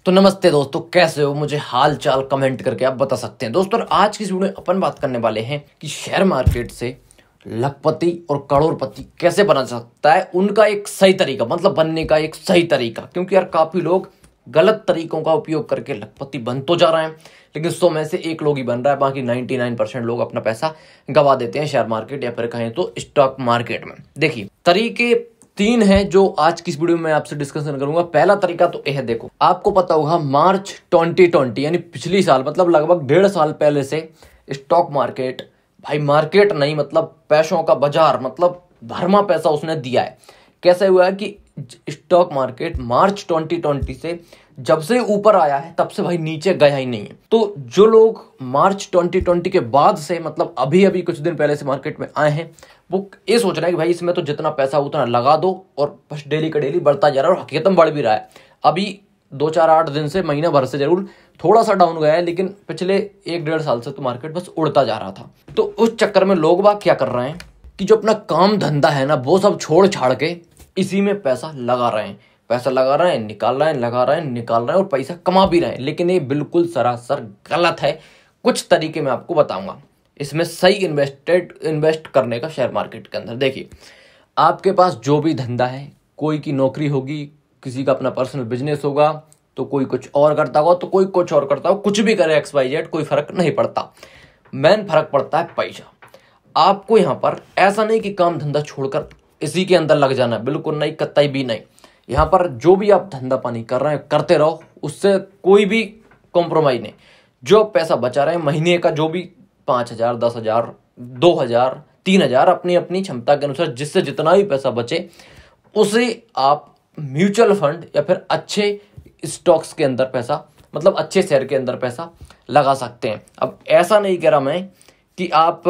तो नमस्ते दोस्तों, कैसे हो? मुझे हाल चाल कमेंट करके आप बता सकते हैं दोस्तों। और आज की इस वीडियो में अपन बात करने वाले हैं कि शेयर मार्केट से लखपति और करोड़पति कैसे बना सकता है, उनका एक सही तरीका, मतलब बनने का एक सही तरीका। क्योंकि यार काफी लोग गलत तरीकों का उपयोग करके लखपति बन तो जा रहे हैं, लेकिन 100 में से एक लोग ही बन रहा है, बाकी 99% लोग अपना पैसा गवा देते हैं शेयर मार्केट या फिर कहें तो स्टॉक मार्केट में। देखिए, तरीके 3 हैं जो आज की इस वीडियो में आपसे डिस्कशन करूंगा। पहला तरीका तो यह देखो, आपको पता होगा मार्च 2020 यानी पिछली साल, मतलब लगभग 1.5 साल पहले से स्टॉक मार्केट, भाई मार्केट नहीं मतलब पैसों का बाजार, मतलब भरमा पैसा उसने दिया है। कैसे हुआ है कि स्टॉक मार्केट मार्च 2020 से जब से ऊपर आया है तब से भाई नीचे गया ही नहीं है। तो जो लोग मार्च 2020 के बाद से, मतलब अभी अभी कुछ दिन पहले से मार्केट में आए हैं, वो ये सोच रहे हैं कि भाई इसमें तो जितना पैसा उतना लगा दो और बस डेली का डेली बढ़ता जा रहा है और हकीकत में बढ़ भी रहा है। अभी 2-4-8 दिन से, महीने भर से जरूर थोड़ा सा डाउन गया है, लेकिन पिछले 1-1.5 साल से तो मार्केट बस उड़ता जा रहा था। तो उस चक्कर में लोग बाग क्या कर रहे हैं कि जो अपना काम धंधा है ना, वो सब छोड़ छाड़ के इसी में पैसा लगा रहे हैं। पैसा लगा रहे हैं, निकाल रहे हैं, लगा रहे हैं, निकाल रहे हैं और पैसा कमा भी रहे हैं। लेकिन ये बिल्कुल सरासर गलत है। कुछ तरीके मैं आपको बताऊंगा इसमें सही इन्वेस्ट करने का शेयर मार्केट के अंदर। देखिए, आपके पास जो भी धंधा है, कोई की नौकरी होगी, किसी का अपना पर्सनल बिजनेस होगा, तो कोई कुछ और करता होगा, तो कोई कुछ और करता हो, कुछ भी करे XYZ, कोई फर्क नहीं पड़ता। मेन फर्क पड़ता है पैसा। आपको यहाँ पर ऐसा नहीं कि काम धंधा छोड़कर इसी के अंदर लग जाना, बिल्कुल नहीं, कतई भी नहीं। यहाँ पर जो भी आप धंधा पानी कर रहे हैं करते रहो, उससे कोई भी कॉम्प्रोमाइज नहीं। जो पैसा बचा रहे हैं महीने का, जो भी 5,000, 10,000, 2,000, 3,000, अपनी अपनी क्षमता के अनुसार जिससे जितना भी पैसा बचे उसे आप म्यूचुअल फंड या फिर अच्छे स्टॉक्स के अंदर पैसा, मतलब अच्छे शेयर के अंदर पैसा लगा सकते हैं। अब ऐसा नहीं कह रहा मैं कि आप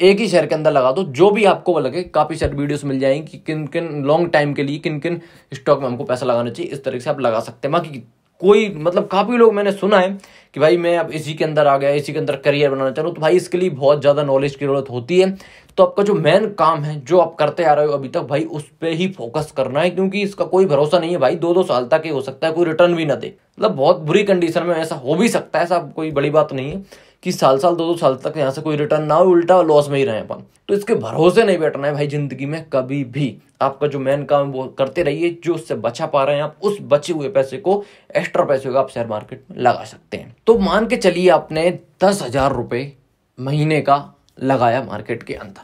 एक ही शेयर के अंदर लगा दो, जो भी आपको लगे। काफी सारी वीडियोस मिल जाएंगी कि किन किन लॉन्ग टाइम के लिए किन किन स्टॉक में हमको पैसा लगाना चाहिए, इस तरीके से आप लगा सकते हैं। बाकी कोई, मतलब काफी लोग मैंने सुना है कि भाई मैं अब इसी के अंदर आ गया, इसी के अंदर करियर बनाना चाह रहा हूं, तो भाई इसके लिए बहुत ज्यादा नॉलेज की जरूरत होती है। तो आपका जो मेन काम है, जो आप करते आ रहे हो अभी तक, भाई उस पर ही फोकस करना है। क्योंकि इसका कोई भरोसा नहीं है भाई, 2-2 साल तक ही हो सकता है कोई रिटर्न भी ना दे। मतलब बहुत बुरी कंडीशन में ऐसा हो भी सकता है, ऐसा कोई बड़ी बात नहीं है कि साल 2-2 साल तक यहाँ से कोई रिटर्न ना हो, उल्टा लॉस में ही रहे अपन। तो इसके भरोसे नहीं बैठना है भाई जिंदगी में कभी भी। आपका जो मेन काम वो करते रहिए, जो उससे बचा पा रहे हैं आप, उस बचे हुए पैसे को, एक्स्ट्रा पैसे को आप शेयर मार्केट में लगा सकते हैं। तो मान के चलिए आपने 10,000 रुपए महीने का लगाया मार्केट के अंदर,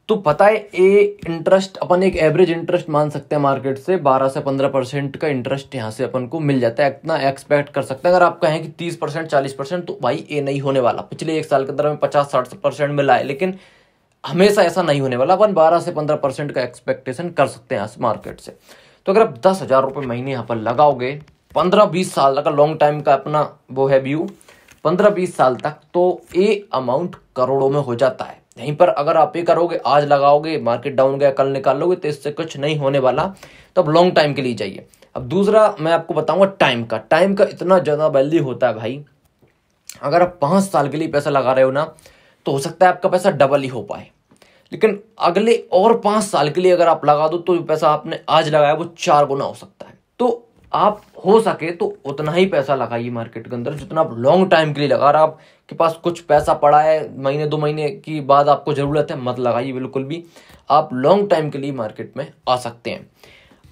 तो पता है ये इंटरेस्ट अपन एक एवरेज इंटरेस्ट मान सकते हैं मार्केट से 12 से 15% का इंटरेस्ट यहाँ से अपन को मिल जाता है। इतना एक्सपेक्ट कर सकते हैं। अगर आप कहें कि 30%, 40%, तो भाई ये नहीं होने वाला। पिछले 1 साल के अंदर में 50-60% मिला है, लेकिन हमेशा ऐसा नहीं होने वाला। अपन 12 से 15% का एक्सपेक्टेशन कर सकते हैं मार्केट से। तो अगर आप 10,000 रुपये महीने यहाँ पर लगाओगे, 15-20 साल का लॉन्ग टाइम का अपना वो है व्यू, 15-20 साल तक, तो ये अमाउंट करोड़ों में हो जाता है। यहीं पर अगर आप ये करोगे, आज लगाओगे, मार्केट डाउन गया, कल निकाल लोगे, तो इससे कुछ नहीं होने वाला। तो अब लॉन्ग टाइम के लिए चाहिए। अब दूसरा मैं आपको बताऊंगा टाइम का। टाइम का इतना ज्यादा वैल्यू होता है भाई। अगर आप 5 साल के लिए पैसा लगा रहे हो ना, तो हो सकता है आपका पैसा डबल ही हो पाए। लेकिन अगले और 5 साल के लिए अगर आप लगा दो, तो जो पैसा आपने आज लगाया वो 4 गुना हो सकता है। तो आप हो सके तो उतना ही पैसा लगाइए मार्केट के अंदर जितना आप लॉन्ग टाइम के लिए लगा रहे। आपके पास कुछ पैसा पड़ा है, महीने 2 महीने की बाद आपको जरूरत है, मत लगाइए बिल्कुल भी। आप लॉन्ग टाइम के लिए मार्केट में आ सकते हैं।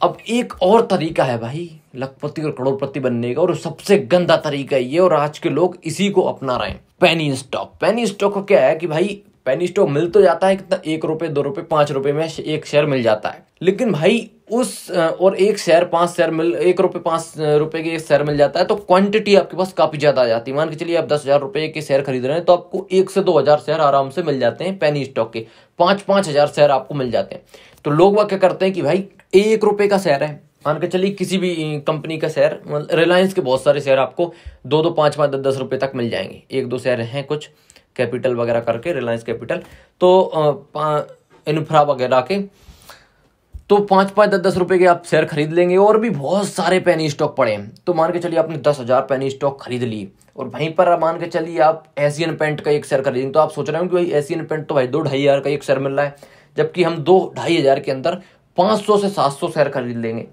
अब एक और तरीका है भाई लखपति और करोड़पति बनने का, और सबसे गंदा तरीका है ये, और आज के लोग इसी को अपना रहे हैं। Penny stock. पेनी स्टॉक का क्या है कि भाई पेनी स्टॉक मिल तो जाता है कितना, 1 रुपए, 2 रुपए, 5 रुपए में एक शेयर मिल जाता है। लेकिन भाई उस और एक शेयर 5 शेयर मिल, 1 रुपए 5 रुपए के एक शेयर मिल जाता है, तो क्वांटिटी आपके पास काफी ज्यादा आ जाती है। मान के चलिए आप 10,000 रुपए के शेयर खरीद रहे हैं, तो आपको 1 से 2,000 शेयर आराम से मिल जाते हैं पेनी स्टॉक के। 5-5 हजार शेयर आपको मिल जाते हैं। तो लोग वह क्या करते हैं कि भाई 1 रुपए का शेयर है, मान के चलिए किसी भी कंपनी का शेयर, रिलायंस के बहुत सारे शेयर आपको 2-2, 5-5, 10-10 रुपए तक मिल जाएंगे। 1-2 शेयर हैं कुछ कैपिटल वगैरह करके, रिलायंस कैपिटल, तो इन्फ्रा वगैरह के, तो 5-5, 10-10 रुपए के आप शेयर खरीद लेंगे। और भी बहुत सारे पेनी स्टॉक पड़े हैं। तो मान के चलिए आपने 10,000 पेनी स्टॉक खरीद लिए, और वहीं पर मान के चलिए आप एशियन पेंट का एक शेयर खरीदेंगे। तो आप सोच रहे हो कि भाई एशियन पेंट तो भाई 2-2.5 हजार का एक शेयर मिल रहा है, जबकि हम 2-2.5 हजार के अंदर 500 से 700 शेयर खरीद लेंगे।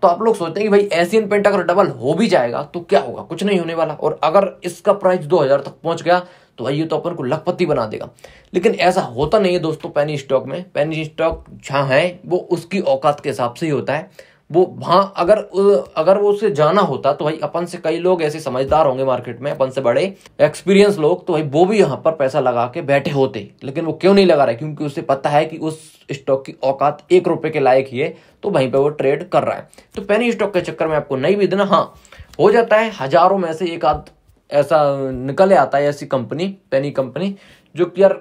तो आप लोग सोचते हैं कि भाई एशियन पेंट अगर डबल हो भी जाएगा तो क्या होगा, कुछ नहीं होने वाला। और अगर इसका प्राइस 2000 तक पहुंच गया तो भाई ये तो अपन को लखपति बना देगा। लेकिन ऐसा होता नहीं है दोस्तों। पेनी स्टॉक में, पेनी स्टॉक जहाँ है वो उसकी औकात के हिसाब से ही होता है। वो वहां अगर वो उसे जाना होता तो भाई अपन से कई लोग ऐसे समझदार होंगे मार्केट में, अपन से बड़े एक्सपीरियंस लोग, तो भाई वो भी यहाँ पर पैसा लगा के बैठे होते। लेकिन वो क्यों नहीं लगा रहे, क्योंकि उसे पता है कि उस स्टॉक की औकात 1 रुपए के लायक ही है, तो वहीं पे वो ट्रेड कर रहा है। तो पेनी स्टॉक के चक्कर में आपको नहीं भी देना। हाँ, हो जाता है हजारों में से एक आध ऐसा निकल आता है ऐसी कंपनी, पेनी कंपनी, जो कि यार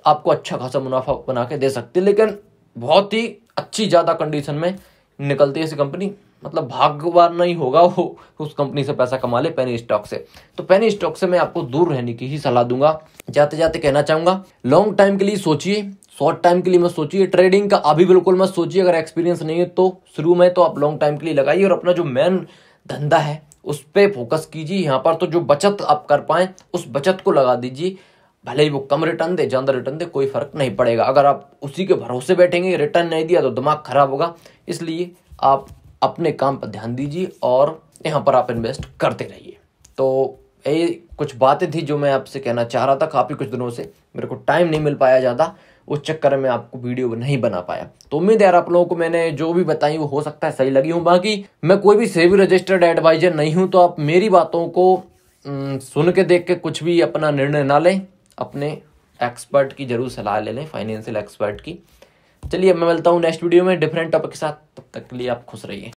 आपको अच्छा खासा मुनाफा बना के दे सकती है, लेकिन बहुत ही अच्छी ज्यादा कंडीशन में निकलती है ऐसी कंपनी। मतलब भाग्यवान नहीं होगा वो उस कंपनी से पैसा कमा ले, पेनी स्टॉक से। तो पेनी स्टॉक से मैं आपको दूर रहने की ही सलाह दूंगा। जाते जाते कहना चाहूंगा, लॉन्ग टाइम के लिए सोचिए, शॉर्ट टाइम के लिए मत सोचिए। ट्रेडिंग का अभी बिल्कुल मत सोचिए। अगर एक्सपीरियंस नहीं है तो शुरू में तो आप लॉन्ग टाइम के लिए लगाइए और अपना जो मेन धंधा है उस पर फोकस कीजिए। यहाँ पर तो जो बचत आप कर पाए उस बचत को लगा दीजिए। भले ही वो कम रिटर्न दे, ज्यादा रिटर्न दे, कोई फर्क नहीं पड़ेगा। अगर आप उसी के भरोसे बैठेंगे, रिटर्न नहीं दिया तो दिमाग खराब होगा। इसलिए आप अपने काम पर ध्यान दीजिए और यहाँ पर आप इन्वेस्ट करते रहिए। तो ये कुछ बातें थी जो मैं आपसे कहना चाह रहा था। काफ़ी कुछ दिनों से मेरे को टाइम नहीं मिल पाया ज़्यादा, उस चक्कर में आपको वीडियो नहीं बना पाया। तो उम्मीद है यार आप लोगों को मैंने जो भी बताई वो हो सकता है सही लगी हूँ। बाकी मैं कोई भी सेबी रजिस्टर्ड एडवाइजर नहीं हूँ, तो आप मेरी बातों को सुन के देख के कुछ भी अपना निर्णय ना लें। अपने एक्सपर्ट की जरूर सलाह ले लें, फाइनेंशियल एक्सपर्ट की। चलिए मैं मिलता हूँ नेक्स्ट वीडियो में डिफरेंट टॉपिक के साथ। तब तक के लिए आप खुश रहिए।